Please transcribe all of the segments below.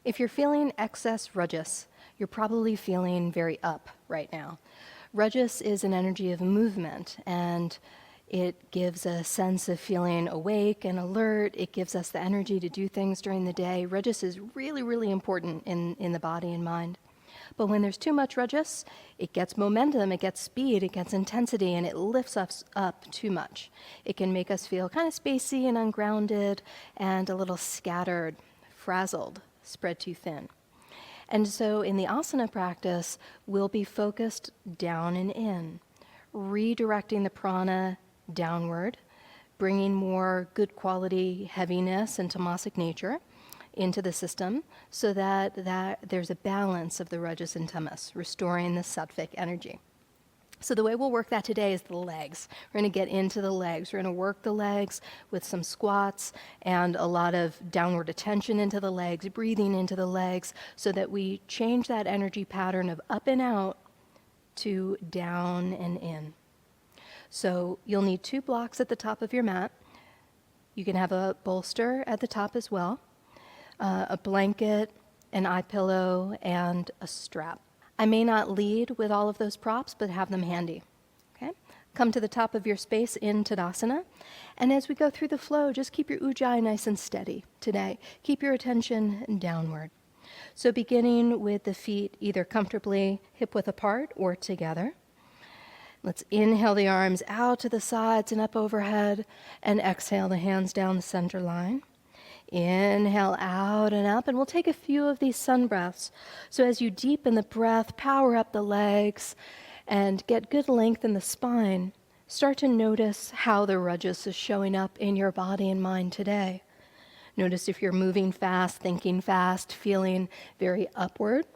If you're feeling excess rajas, you're probably feeling very up right now. Rajas is an energy of movement, and it gives a sense of feeling awake and alert. It gives us the energy to do things during the day. Rajas is really, really important in the body and mind. But when there's too much rajas, it gets momentum, it gets speed, it gets intensity, and it lifts us up too much. It can make us feel kind of spacey and ungrounded and a little scattered, frazzled, spread too thin. And so in the asana practice, we'll be focused down and in, redirecting the prana downward, bringing more good quality heaviness and tamasic nature into the system so that there's a balance of the rajas and tamas, restoring the sattvic energy. So the way we'll work that today is the legs. We're going to get into the legs. We're going to work the legs with some squats and a lot of downward attention into the legs, breathing into the legs, so that we change that energy pattern of up and out to down and in. So you'll need 2 blocks at the top of your mat. You can have a bolster at the top as well, a blanket, an eye pillow, and a strap. I may not lead with all of those props, but have them handy. Okay? Come to the top of your space in Tadasana. And as we go through the flow, just keep your ujjayi nice and steady today. Keep your attention downward. So beginning with the feet either comfortably hip-width apart or together. Let's inhale the arms out to the sides and up overhead, and exhale the hands down the center line. Inhale out and up, and we'll take a few of these sun breaths. So as you deepen the breath, power up the legs, and get good length in the spine, start to notice how the rajas is showing up in your body and mind today. Notice if you're moving fast, thinking fast, feeling very upward.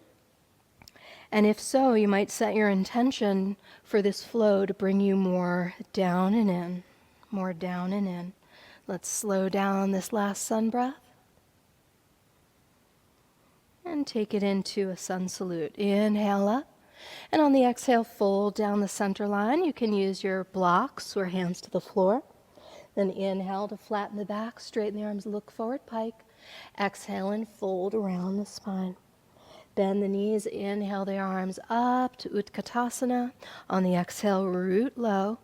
And if so, you might set your intention for this flow to bring you more down and in, more down and in. Let's slow down this last sun breath. And take it into a sun salute. Inhale up. And on the exhale, fold down the center line. You can use your blocks or hands to the floor. Then inhale to flatten the back, straighten the arms, look forward, pike. Exhale and fold around the spine. Bend the knees, inhale the arms up to Utkatasana. On the exhale, root low.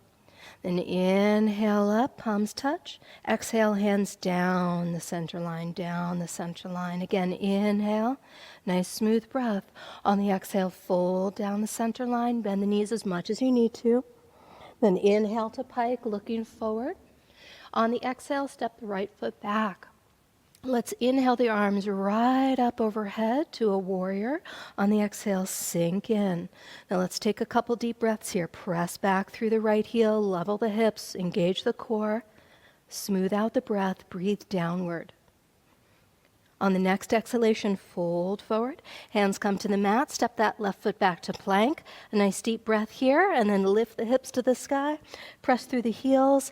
Then inhale up, palms touch. Exhale, hands down the center line, down the center line. Again, inhale, nice smooth breath. On the exhale, fold down the center line, bend the knees as much as you need to. Then inhale to pike, looking forward. On the exhale, step the right foot back. Let's inhale the arms right up overhead to a warrior. On the exhale, sink in. Now let's take a couple deep breaths here. Press back through the right heel, level the hips, engage the core, smooth out the breath, breathe downward. On the next exhalation, fold forward. Hands come to the mat, step that left foot back to plank. A nice deep breath here, and then lift the hips to the sky. Press through the heels,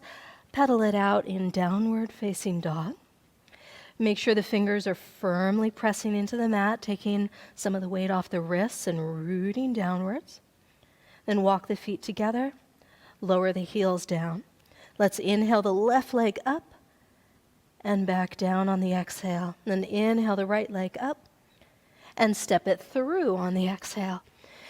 pedal it out in downward facing dog. Make sure the fingers are firmly pressing into the mat, taking some of the weight off the wrists and rooting downwards. Then walk the feet together, lower the heels down. Let's inhale the left leg up and back down on the exhale. Then inhale the right leg up and step it through on the exhale.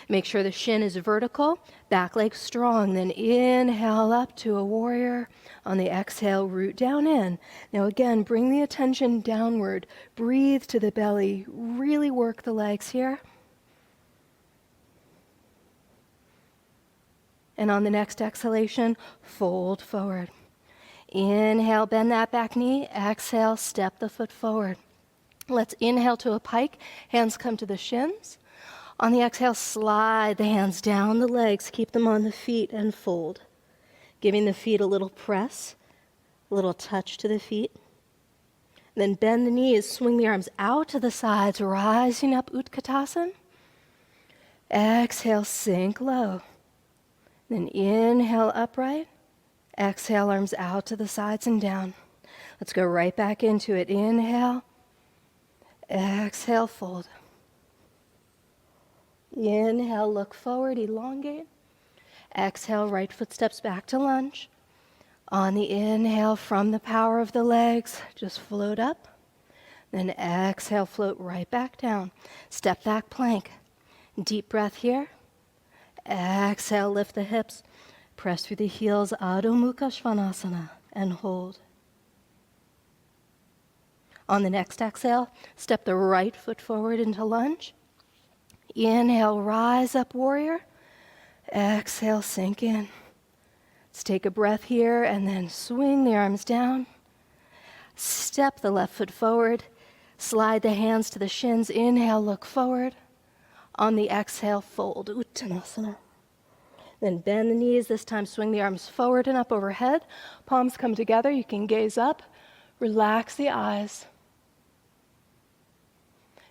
Make sure the shin is vertical, back leg strong. Then inhale up to a warrior. On the exhale, root down in. Now again, bring the attention downward. Breathe to the belly. Really work the legs here. And on the next exhalation, fold forward. Inhale, bend that back knee. Exhale, step the foot forward. Let's inhale to a pike. Hands come to the shins. On the exhale, slide the hands down the legs. Keep them on the feet and fold. Giving the feet a little press, a little touch to the feet. Then bend the knees, swing the arms out to the sides, rising up Utkatasana. Exhale, sink low. Then inhale upright. Exhale, arms out to the sides and down. Let's go right back into it. Inhale. Exhale, fold. Inhale, look forward, elongate. Exhale, right foot steps back to lunge. On the inhale, from the power of the legs, just float up. Then exhale, float right back down. Step back plank. Deep breath here. Exhale, lift the hips. Press through the heels, Adho Mukha Svanasana, and hold. On the next exhale, step the right foot forward into lunge. Inhale, rise up, warrior. Exhale, sink in. Let's take a breath here and then swing the arms down. Step the left foot forward. Slide the hands to the shins. Inhale, look forward. On the exhale, fold, Uttanasana. Then bend the knees. This time swing the arms forward and up overhead. Palms come together. You can gaze up. Relax the eyes.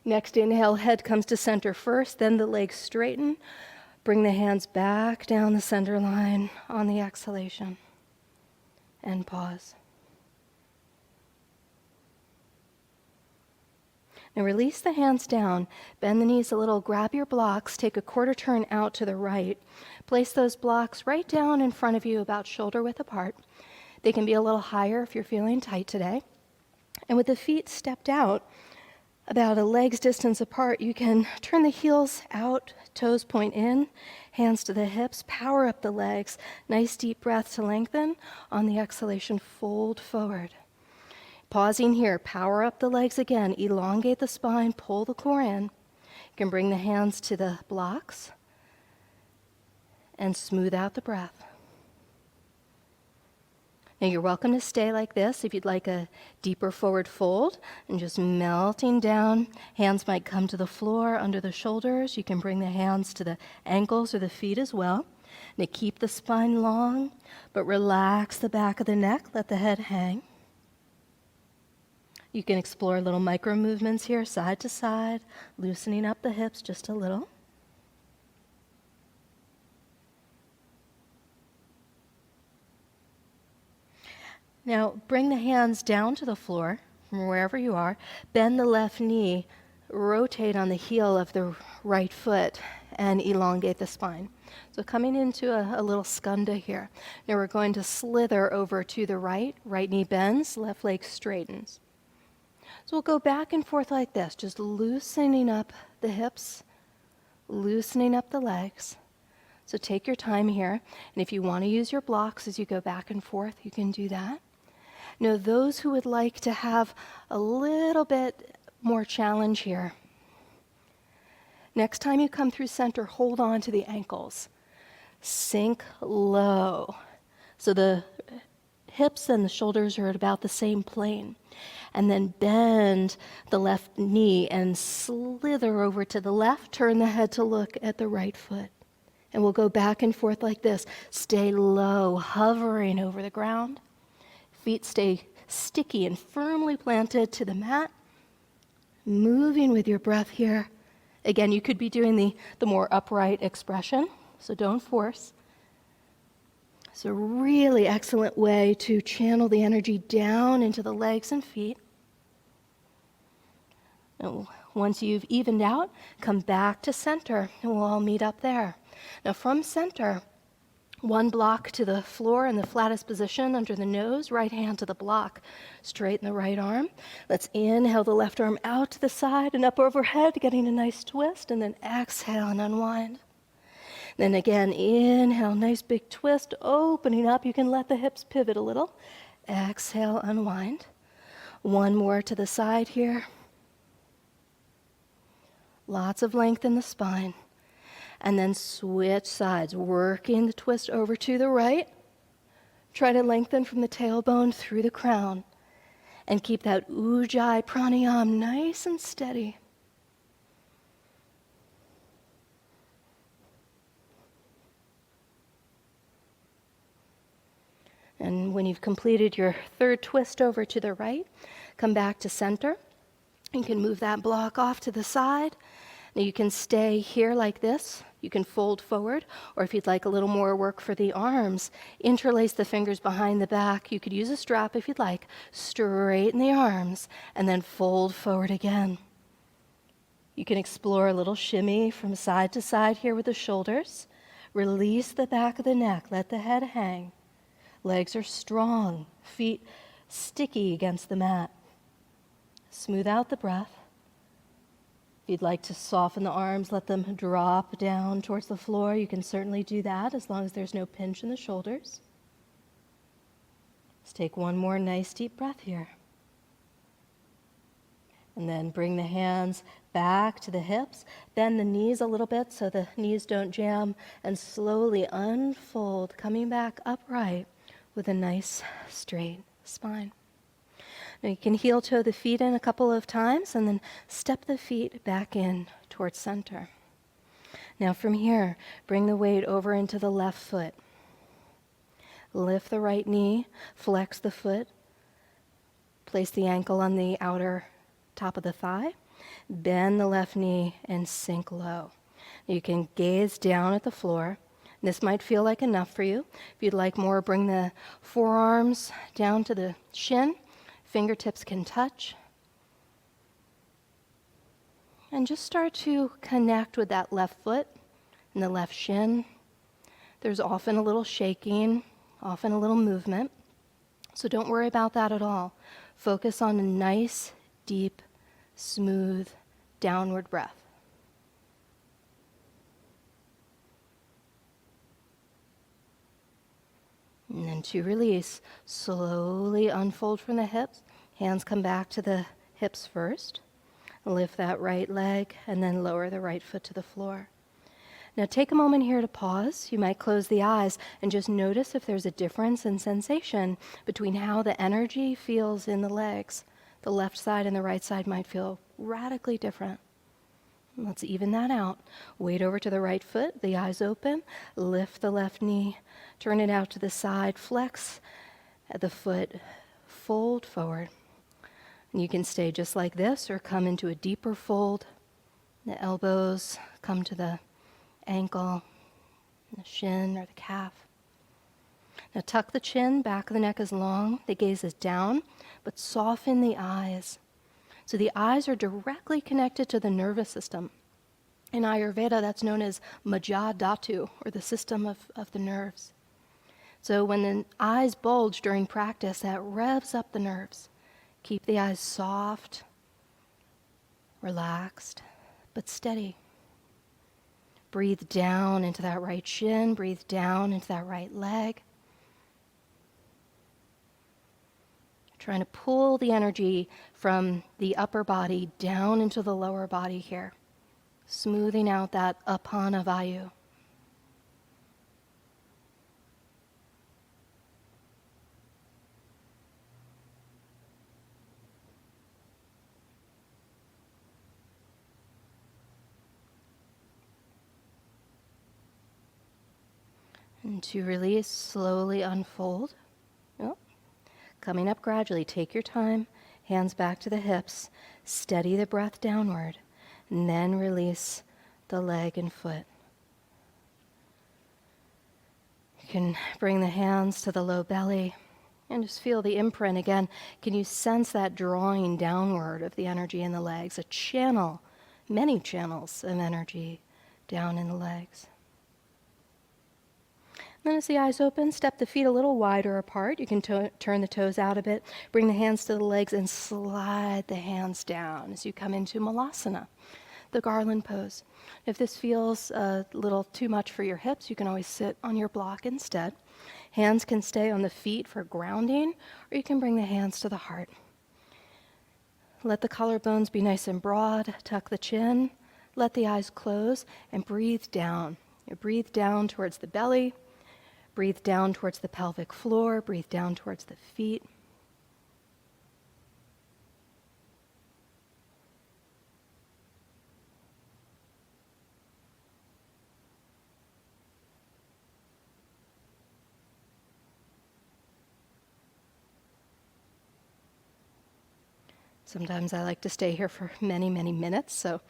Next inhale, head comes to center first, then the legs straighten. Bring the hands back down the center line on the exhalation. And pause. Now release the hands down, bend the knees a little, grab your blocks, take a quarter turn out to the right. Place those blocks right down in front of you, about shoulder width apart. They can be a little higher if you're feeling tight today. And with the feet stepped out, about a leg's distance apart, you can turn the heels out, toes point in, hands to the hips, power up the legs. Nice deep breath to lengthen. On the exhalation, fold forward. Pausing here, power up the legs again, elongate the spine, pull the core in. You can bring the hands to the blocks and smooth out the breath. Now you're welcome to stay like this. If you'd like a deeper forward fold and just melting down, hands might come to the floor under the shoulders. You can bring the hands to the ankles or the feet as well. Now keep the spine long, but relax the back of the neck, let the head hang. You can explore little micro movements here, side to side, loosening up the hips just a little. Now bring the hands down to the floor from wherever you are. Bend the left knee, rotate on the heel of the right foot, and elongate the spine. So coming into a little skanda here. Now we're going to slither over to the right. Right knee bends, left leg straightens. So we'll go back and forth like this, just loosening up the hips, loosening up the legs. So take your time here, and if you want to use your blocks as you go back and forth, you can do that. Now, those who would like to have a little bit more challenge here, next time you come through center, hold on to the ankles. Sink low. So the hips and the shoulders are at about the same plane. And then bend the left knee and slither over to the left. Turn the head to look at the right foot. And we'll go back and forth like this. Stay low, hovering over the ground. Feet stay sticky and firmly planted to the mat. Moving with your breath here. Again, you could be doing the more upright expression, so don't force. It's a really excellent way to channel the energy down into the legs and feet. Now, once you've evened out, come back to center, and we'll all meet up there. Now from center, one block to the floor in the flattest position under the nose, right hand to the block. Straighten the right arm. Let's inhale the left arm out to the side and up overhead, getting a nice twist, and then exhale and unwind. Then again, inhale, nice big twist, opening up. You can let the hips pivot a little. Exhale, unwind. One more to the side here. Lots of length in the spine. And then switch sides, working the twist over to the right. Try to lengthen from the tailbone through the crown. And keep that Ujjayi pranayama nice and steady. And when you've completed your third twist over to the right, come back to center. You can move that block off to the side. Now you can stay here like this. You can fold forward, or if you'd like a little more work for the arms, interlace the fingers behind the back. You could use a strap if you'd like. Straighten the arms, and then fold forward again. You can explore a little shimmy from side to side here with the shoulders. Release the back of the neck. Let the head hang. Legs are strong, feet sticky against the mat. Smooth out the breath. If you'd like to soften the arms, let them drop down towards the floor. You can certainly do that as long as there's no pinch in the shoulders. Let's take one more nice deep breath here. And then bring the hands back to the hips. Bend the knees a little bit so the knees don't jam. And slowly unfold, coming back upright with a nice straight spine. Now you can heel toe the feet in a couple of times and then step the feet back in towards center. Now from here, bring the weight over into the left foot. Lift the right knee, flex the foot, place the ankle on the outer top of the thigh, bend the left knee and sink low. You can gaze down at the floor. This might feel like enough for you. If you'd like more, bring the forearms down to the shin. Fingertips can touch. And just start to connect with that left foot and the left shin. There's often a little shaking, often a little movement. So don't worry about that at all. Focus on a nice, deep, smooth, downward breath. And then to release, slowly unfold from the hips. Hands come back to the hips first. Lift that right leg and then lower the right foot to the floor. Now take a moment here to pause. You might close the eyes and just notice if there's a difference in sensation between how the energy feels in the legs. The left side and the right side might feel radically different. Let's even that out. Weight over to the right foot, the eyes open, lift the left knee, turn it out to the side, flex at the foot, fold forward. And you can stay just like this or come into a deeper fold. The elbows come to the ankle, the shin or the calf. Now tuck the chin, back of the neck is long, the gaze is down, but soften the eyes. So the eyes are directly connected to the nervous system. In Ayurveda, that's known as Majja Dhatu, or the system of the nerves. So when the eyes bulge during practice, that revs up the nerves. Keep the eyes soft, relaxed, but steady. Breathe down into that right shin, breathe down into that right leg. Trying to pull the energy from the upper body down into the lower body here, smoothing out that apana vayu. And to release, slowly unfold. Coming up gradually, take your time, hands back to the hips, steady the breath downward, and then release the leg and foot. You can bring the hands to the low belly and just feel the imprint again. Can you sense that drawing downward of the energy in the legs, a channel, many channels of energy down in the legs? Then as the eyes open, step the feet a little wider apart. You can turn the toes out a bit, bring the hands to the legs, and slide the hands down as you come into Malasana, the garland pose. If this feels a little too much for your hips, you can always sit on your block instead. Hands can stay on the feet for grounding, or you can bring the hands to the heart. Let the collarbones be nice and broad. Tuck the chin. Let the eyes close, and breathe down. You breathe down towards the belly. Breathe down towards the pelvic floor. Breathe down towards the feet. Sometimes I like to stay here for many, many minutes, so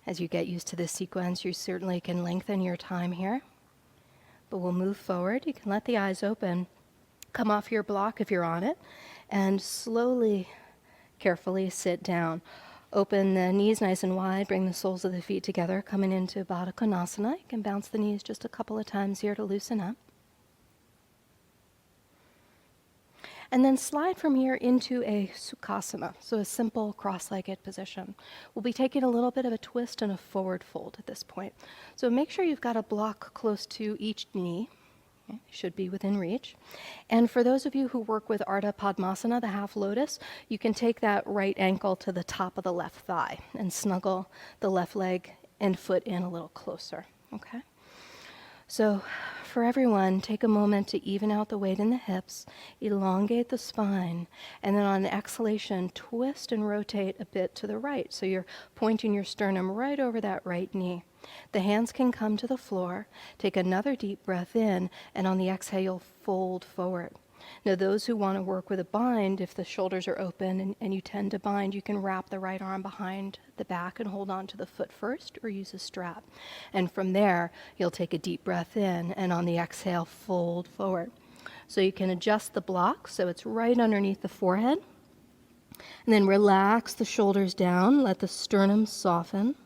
as you get used to this sequence, you certainly can lengthen your time here. But we'll move forward. You can let the eyes open. Come off your block if you're on it, and slowly, carefully sit down. Open the knees nice and wide. Bring the soles of the feet together, coming into Baddha Konasana. You can bounce the knees just a couple of times here to loosen up. And then slide from here into a Sukhasana, so a simple cross-legged position. We'll be taking a little bit of a twist and a forward fold at this point. So make sure you've got a block close to each knee. Okay, should be within reach. And for those of you who work with Ardha Padmasana, the half lotus, you can take that right ankle to the top of the left thigh and snuggle the left leg and foot in a little closer. Okay? So for everyone, take a moment to even out the weight in the hips, elongate the spine, and then on exhalation, twist and rotate a bit to the right. So you're pointing your sternum right over that right knee. The hands can come to the floor. Take another deep breath in, and on the exhale, fold forward. Now, those who want to work with a bind, if the shoulders are open and you tend to bind, you can wrap the right arm behind the back and hold on to the foot first or use a strap. And from there, you'll take a deep breath in, and on the exhale, fold forward. So you can adjust the block so it's right underneath the forehead. And then relax the shoulders down, let the sternum soften,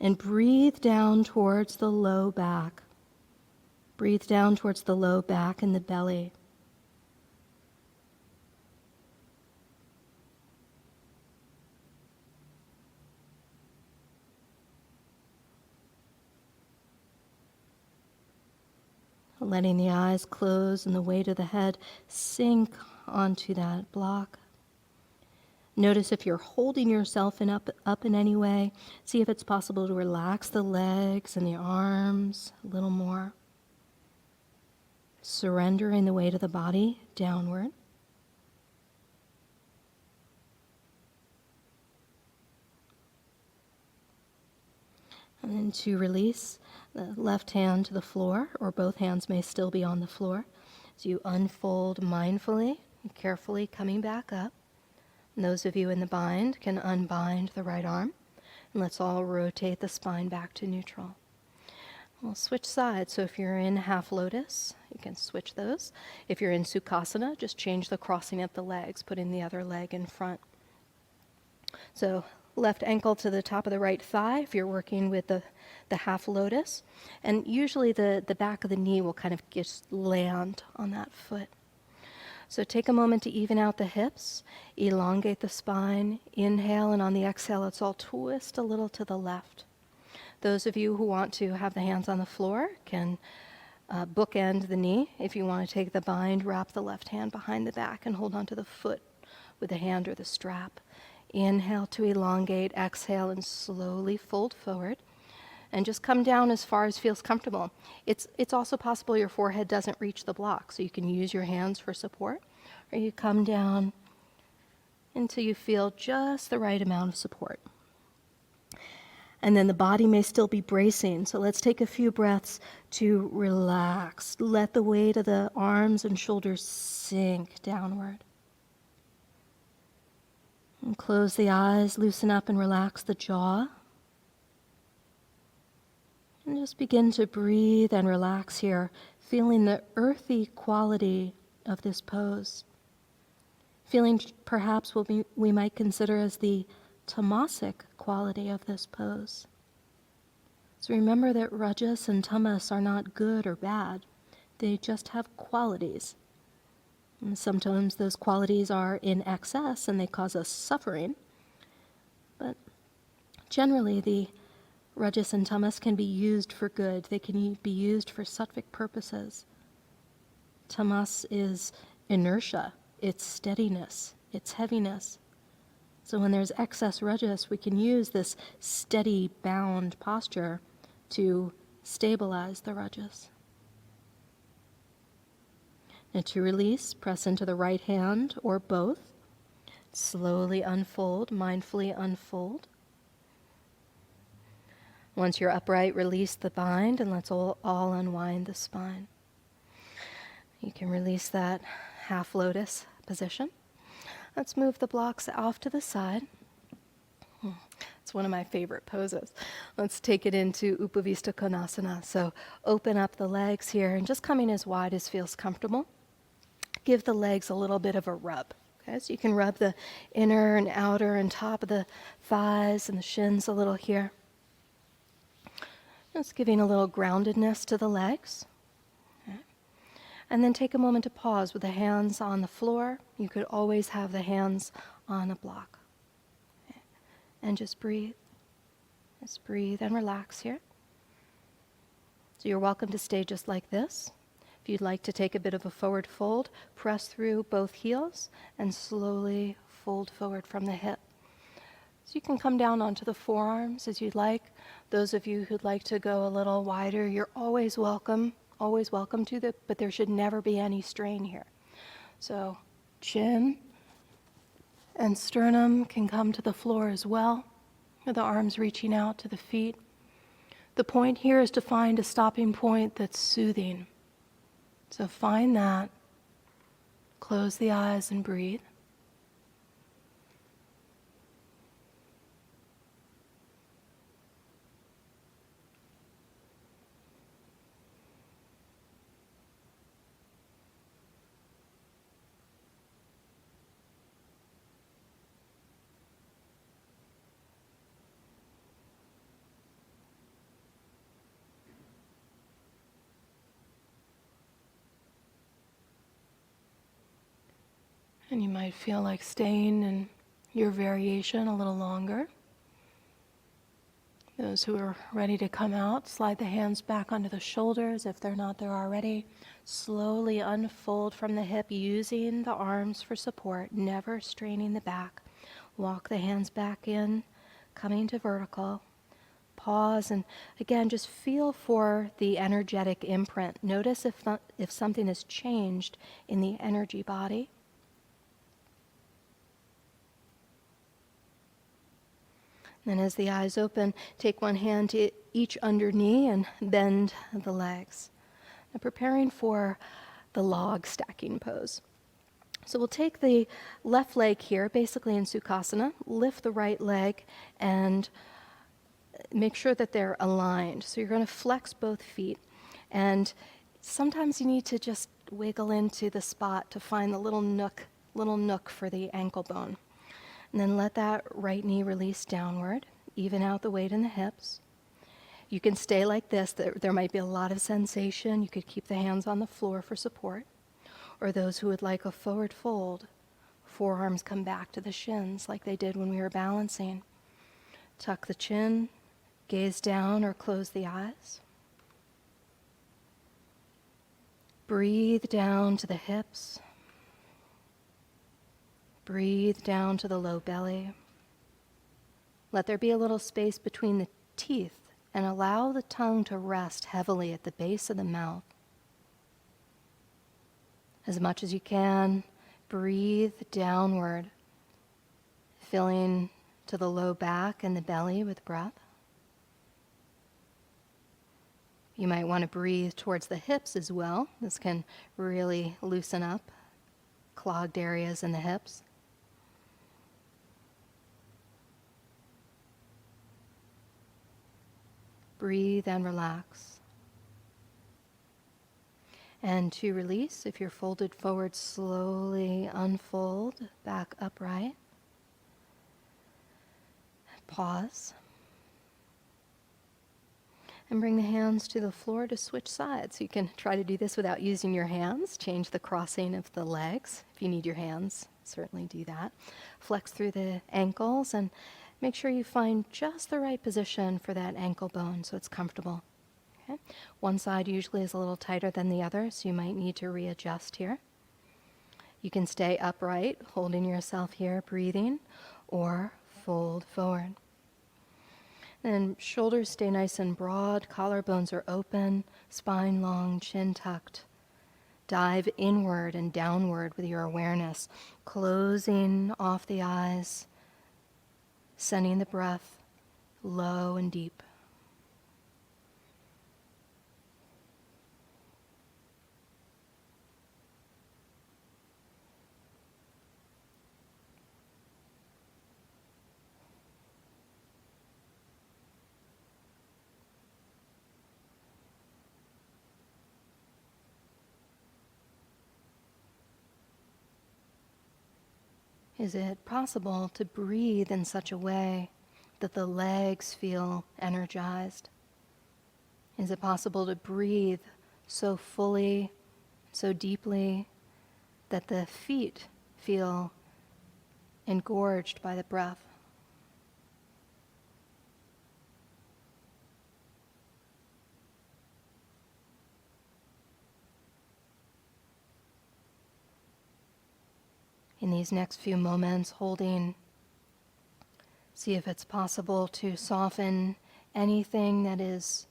and breathe down towards the low back. Breathe down towards the low back and the belly. Letting the eyes close and the weight of the head sink onto that block. Notice if you're holding yourself up in any way. See if it's possible to relax the legs and the arms a little more. Surrendering the weight of the body downward. And then to release, the left hand to the floor, or both hands may still be on the floor. So you unfold mindfully and carefully coming back up. And those of you in the bind can unbind the right arm. And let's all rotate the spine back to neutral. We'll switch sides. So if you're in half lotus, you can switch those. If you're in Sukhasana, just change the crossing of the legs, putting the other leg in front. So left ankle to the top of the right thigh if you're working with the half lotus. And usually the back of the knee will kind of just land on that foot. So take a moment to even out the hips, elongate the spine, inhale, and on the exhale, let's all twist a little to the left. Those of you who want to have the hands on the floor can bookend the knee. If you want to take the bind, wrap the left hand behind the back and hold onto the foot with the hand or the strap. Inhale to elongate, exhale, and slowly fold forward. And just come down as far as feels comfortable. It's also possible your forehead doesn't reach the block, so you can use your hands for support, or you come down until you feel just the right amount of support. And then the body may still be bracing, so let's take a few breaths to relax. Let the weight of the arms and shoulders sink downward. And close the eyes, loosen up and relax the jaw. And just begin to breathe and relax here, feeling the earthy quality of this pose. Feeling perhaps what we might consider as the tamasic quality of this pose. So remember that rajas and tamas are not good or bad. They just have qualities. And sometimes those qualities are in excess and they cause us suffering. But generally the rajas and tamas can be used for good. They can be used for sattvic purposes. Tamas is inertia, it's steadiness, it's heaviness. So when there's excess rajas, we can use this steady, bound posture to stabilize the rajas. And to release, press into the right hand or both. Slowly unfold, mindfully unfold. Once you're upright, release the bind and let's all unwind the spine. You can release that half lotus position. Let's move the blocks off to the side. It's one of my favorite poses. Let's take it into Upavista Konasana. So open up the legs here and just coming as wide as feels comfortable. Give the legs a little bit of a rub. Okay, so you can rub the inner and outer and top of the thighs and the shins a little here. Just giving a little groundedness to the legs. Okay. And then take a moment to pause with the hands on the floor. You could always have the hands on a block. And just breathe. Just breathe and relax here. So you're welcome to stay just like this. If you'd like to take a bit of a forward fold, press through both heels and slowly fold forward from the hip. So you can come down onto the forearms as you'd like. Those of you who'd like to go a little wider, you're always welcome to, but there should never be any strain here. So chin and sternum can come to the floor as well, with the arms reaching out to the feet. The point here is to find a stopping point that's soothing. So find that, close the eyes and breathe. And you might feel like staying in your variation a little longer. Those who are ready to come out, slide the hands back onto the shoulders. If they're not there already, slowly unfold from the hip, using the arms for support, never straining the back. Walk the hands back in, coming to vertical. Pause, and again, just feel for the energetic imprint. Notice if something has changed in the energy body. Then as the eyes open, take one hand to each under knee and bend the legs. Now preparing for the log stacking pose. So we'll take the left leg here, basically in Sukhasana, lift the right leg and make sure that they're aligned. So you're going to flex both feet. And sometimes you need to just wiggle into the spot to find the little nook for the ankle bone. And then let that right knee release downward, even out the weight in the hips. You can stay like this. There might be a lot of sensation. You could keep the hands on the floor for support. Or those who would like a forward fold, forearms come back to the shins like they did when we were balancing. Tuck the chin, gaze down or close the eyes. Breathe down to the hips. Breathe down to the low belly. Let there be a little space between the teeth and allow the tongue to rest heavily at the base of the mouth. As much as you can, breathe downward, filling to the low back and the belly with breath. You might want to breathe towards the hips as well. This can really loosen up clogged areas in the hips. Breathe and relax. And to release, if you're folded forward, slowly unfold back upright. Pause. And bring the hands to the floor to switch sides. You can try to do this without using your hands. Change the crossing of the legs. If you need your hands, certainly do that. Flex through the ankles and make sure you find just the right position for that ankle bone so it's comfortable. Okay? One side usually is a little tighter than the other, so you might need to readjust here. You can stay upright, holding yourself here, breathing, or fold forward. And shoulders stay nice and broad, collarbones are open, spine long, chin tucked. Dive inward and downward with your awareness, closing off the eyes, sending the breath low and deep. Is it possible to breathe in such a way that the legs feel energized? Is it possible to breathe so fully so deeply that the feet feel engorged by the breath. In these next few moments, holding, see if it's possible to soften anything that is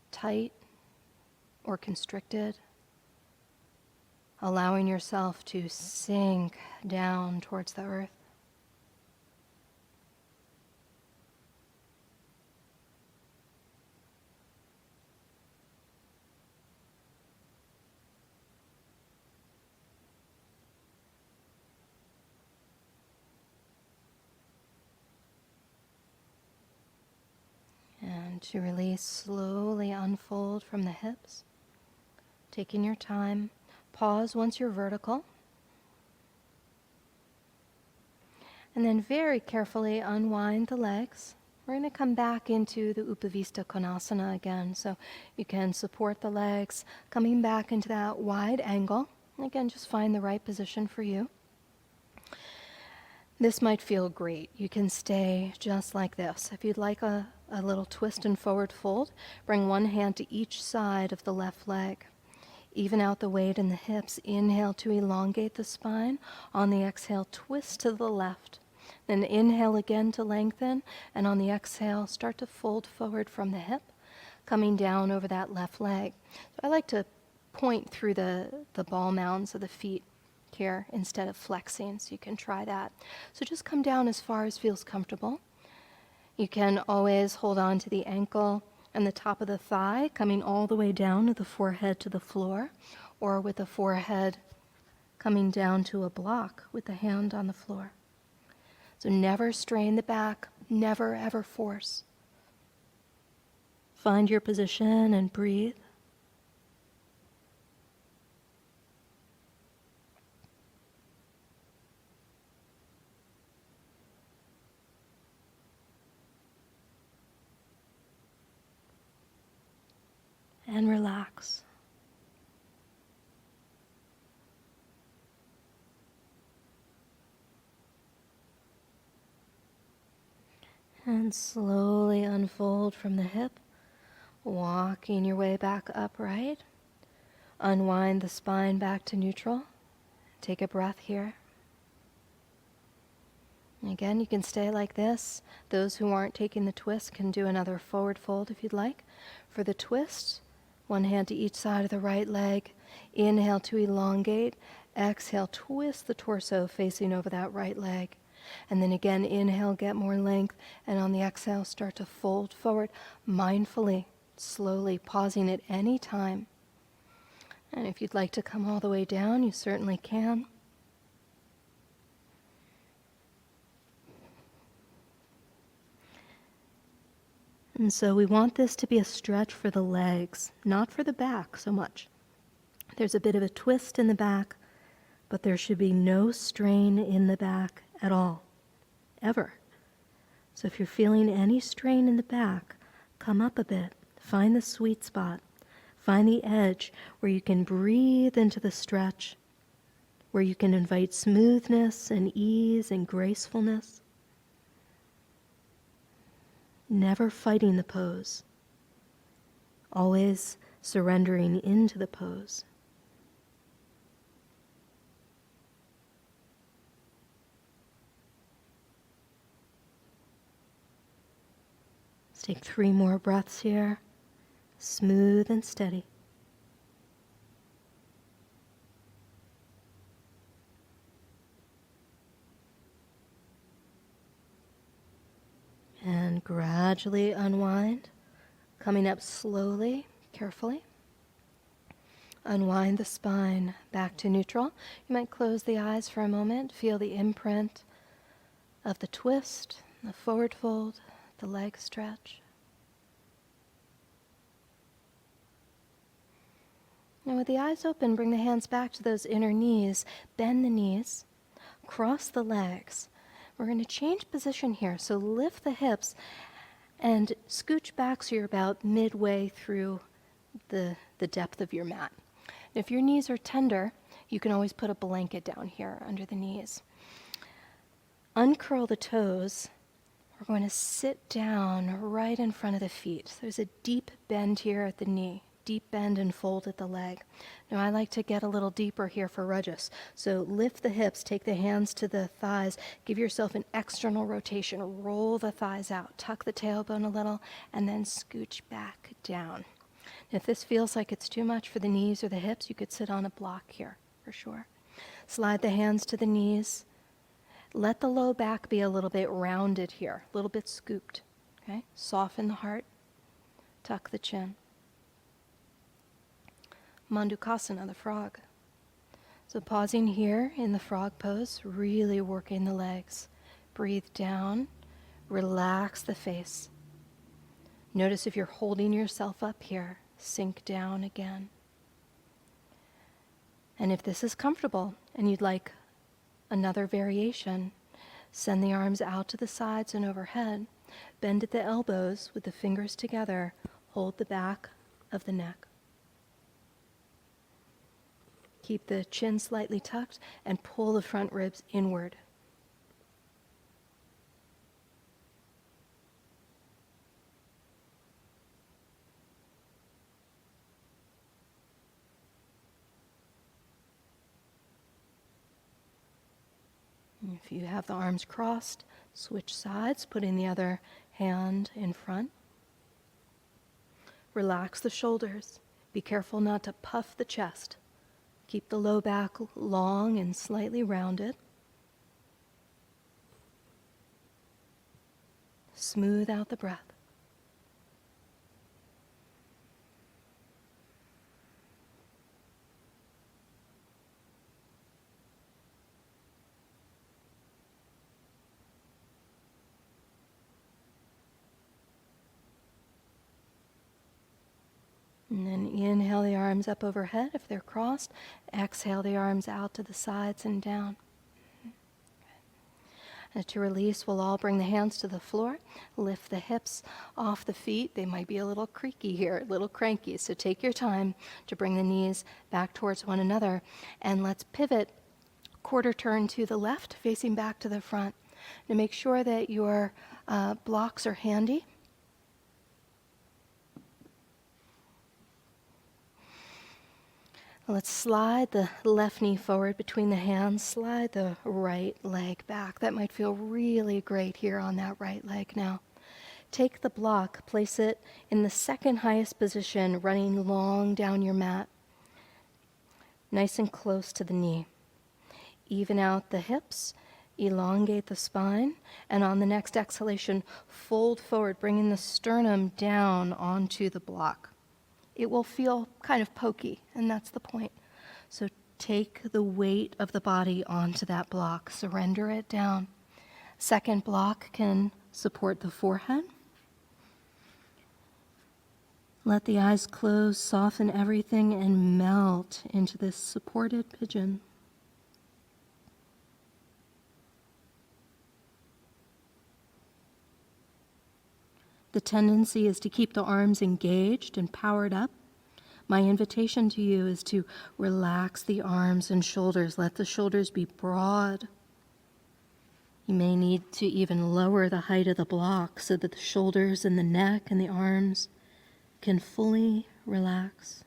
tight or constricted, allowing yourself to sink down towards the earth. And to release, slowly unfold from the hips, taking your time. Pause once you're vertical. And then very carefully unwind the legs. We're going to come back into the Upavista Konasana again. So you can support the legs, coming back into that wide angle. Again, just find the right position for you. This might feel great. You can stay just like this. If you'd like a little twist and forward fold, bring one hand to each side of the left leg. Even out the weight in the hips. Inhale to elongate the spine. On the exhale, twist to the left. Then inhale again to lengthen. And on the exhale, start to fold forward from the hip, coming down over that left leg. So I like to point through the ball mounds of the feet here instead of flexing, so you can try that. So just come down as far as feels comfortable. You can always hold on to the ankle and the top of the thigh, coming all the way down to the forehead to the floor, or with the forehead coming down to a block with the hand on the floor. So never strain the back, never ever force. Find your position and breathe. And relax. And slowly unfold from the hip, walking your way back upright. Unwind the spine back to neutral. Take a breath here. Again, you can stay like this. Those who aren't taking the twist can do another forward fold if you'd like. For the twist, one hand to each side of the right leg. Inhale to elongate. Exhale, twist the torso facing over that right leg. And then again, inhale, get more length. And on the exhale, start to fold forward mindfully, slowly, pausing at any time. And if you'd like to come all the way down, you certainly can. And so we want this to be a stretch for the legs, not for the back so much. There's a bit of a twist in the back, but there should be no strain in the back at all, ever. So if you're feeling any strain in the back, come up a bit, find the sweet spot, find the edge where you can breathe into the stretch, where you can invite smoothness and ease and gracefulness. Never fighting the pose, always surrendering into the pose. Let's take 3 more breaths here, smooth and steady. And gradually unwind, coming up slowly, carefully. Unwind the spine back to neutral. You might close the eyes for a moment, feel the imprint of the twist, the forward fold, the leg stretch. Now with the eyes open, bring the hands back to those inner knees, bend the knees, cross the legs. We're going to change position here, so lift the hips and scooch back so you're about midway through the depth of your mat. If your knees are tender, you can always put a blanket down here under the knees. Uncurl the toes. We're going to sit down right in front of the feet. There's a deep bend here at the knee, deep bend and fold at the leg. Now I like to get a little deeper here for Rajas. So lift the hips, take the hands to the thighs, give yourself an external rotation, roll the thighs out, tuck the tailbone a little, and then scooch back down. If this feels like it's too much for the knees or the hips, you could sit on a block here for sure. Slide the hands to the knees. Let the low back be a little bit rounded here, a little bit scooped. Okay? Soften the heart. Tuck the chin. Mandukasana, the frog. So pausing here in the frog pose, really working the legs. Breathe down. Relax the face. Notice if you're holding yourself up here, sink down again. And if this is comfortable and you'd like another variation, send the arms out to the sides and overhead. Bend at the elbows with the fingers together. Hold the back of the neck. Keep the chin slightly tucked and pull the front ribs inward. If you have the arms crossed, switch sides, putting the other hand in front. Relax the shoulders. Be careful not to puff the chest. Keep the low back long and slightly rounded. Smooth out the breath. And then inhale the arms up overhead if they're crossed. Exhale the arms out to the sides and down. And to release, we'll all bring the hands to the floor. Lift the hips off the feet. They might be a little creaky here, a little cranky. So take your time to bring the knees back towards one another. And let's pivot, quarter turn to the left, facing back to the front. Now make sure that your blocks are handy. Let's slide the left knee forward between the hands, slide the right leg back. That might feel really great here on that right leg now. Take the block, place it in the second highest position, running long down your mat, nice and close to the knee. Even out the hips, elongate the spine, and on the next exhalation, fold forward, bringing the sternum down onto the block. It will feel kind of pokey, and that's the point. So take the weight of the body onto that block. Surrender it down. Second block can support the forehead. Let the eyes close, soften everything, and melt into this supported pigeon. The tendency is to keep the arms engaged and powered up. My invitation to you is to relax the arms and shoulders. Let the shoulders be broad. You may need to even lower the height of the block so that the shoulders and the neck and the arms can fully relax.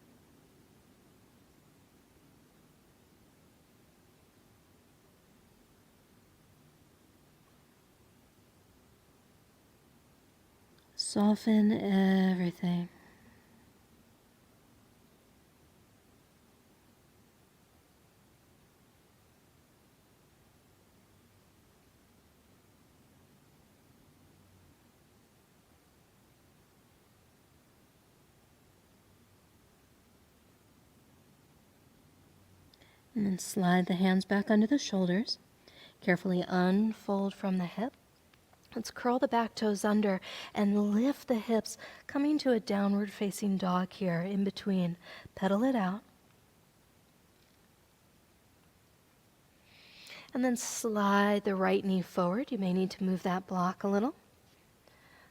Soften everything. And then slide the hands back under the shoulders. Carefully unfold from the hip. Let's curl the back toes under and lift the hips, coming to a downward facing dog here in between. Pedal it out. And then slide the right knee forward. You may need to move that block a little.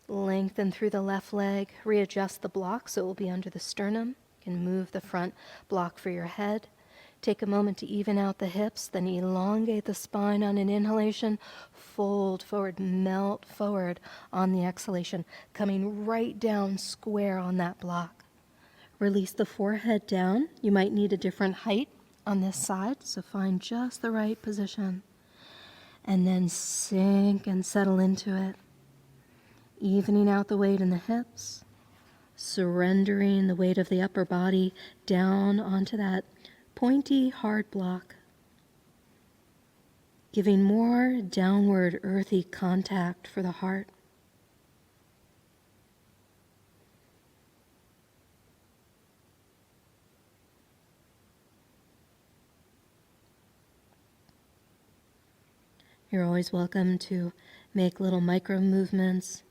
Lengthen through the left leg. Readjust the block so it will be under the sternum. can move the front block for your head. Take a moment to even out the hips, then elongate the spine on an inhalation. Fold forward, melt forward on the exhalation, coming right down square on that block. Release the forehead down. You might need a different height on this side, so find just the right position. And then sink and settle into it. Evening out the weight in the hips, surrendering the weight of the upper body down onto that pointy, hard block, giving more downward, earthy contact for the heart. You're always welcome to make little micro movements,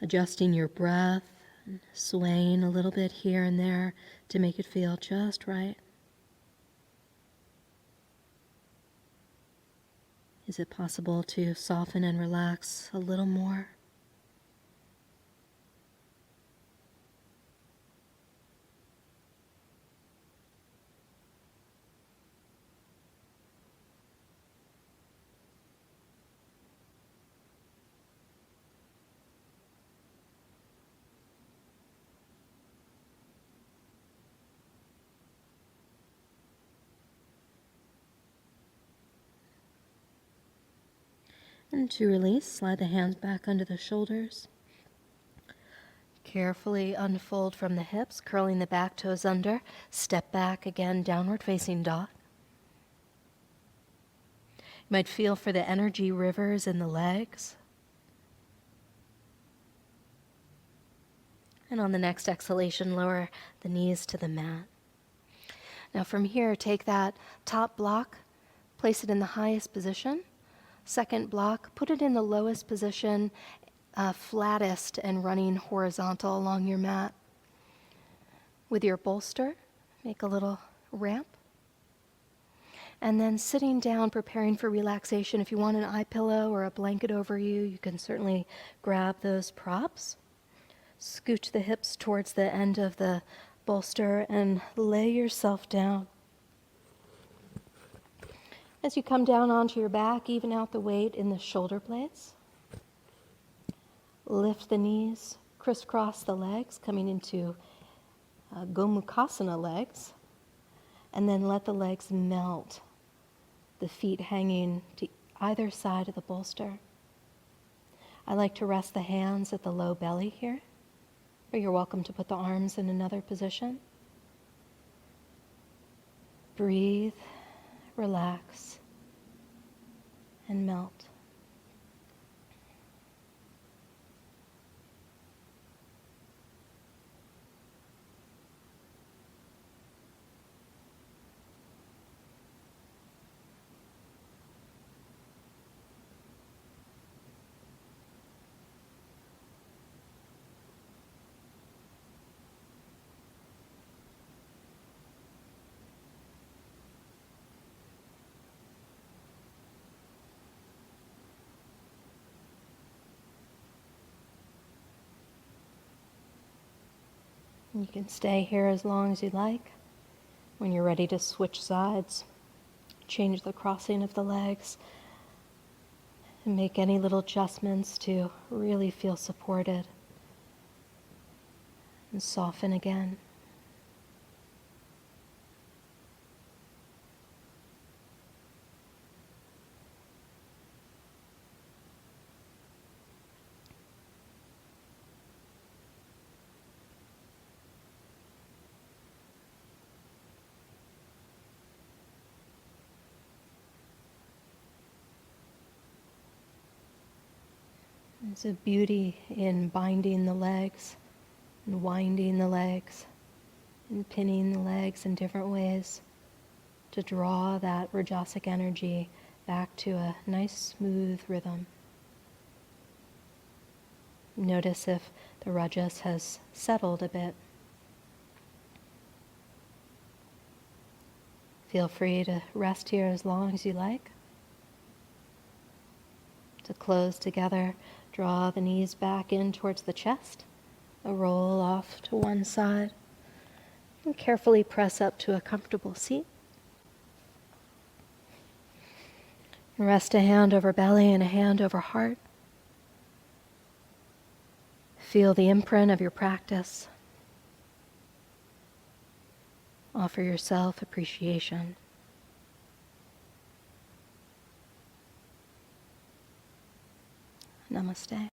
adjusting your breath, and swaying a little bit here and there to make it feel just right. Is it possible to soften and relax a little more? And to release, slide the hands back under the shoulders. Carefully unfold from the hips, curling the back toes under. Step back again, downward facing dog. You might feel for the energy rivers in the legs. And on the next exhalation, lower the knees to the mat. Now from here, take that top block, place it in the highest position. Second block, put it in the lowest position, flattest and running horizontal along your mat. With your bolster, make a little ramp. And then sitting down, preparing for relaxation. If you want an eye pillow or a blanket over you, you can certainly grab those props. Scooch the hips towards the end of the bolster and lay yourself down. As you come down onto your back, even out the weight in the shoulder blades. Lift the knees, crisscross the legs, coming into Gomukhasana legs, and then let the legs melt, the feet hanging to either side of the bolster. I like to rest the hands at the low belly here, or you're welcome to put the arms in another position. Breathe, relax, and melt. You can stay here as long as you like. When you're ready to switch sides, change the crossing of the legs, and make any little adjustments to really feel supported and soften again. There's a beauty in binding the legs and winding the legs and pinning the legs in different ways to draw that Rajasic energy back to a nice smooth rhythm. Notice if the Rajas has settled a bit. Feel free to rest here as long as you like. To close together, draw the knees back in towards the chest, a roll off to one side, And carefully press up to a comfortable seat. And rest a hand over belly and a hand over heart. Feel the imprint of your practice. Offer yourself appreciation. Namaste.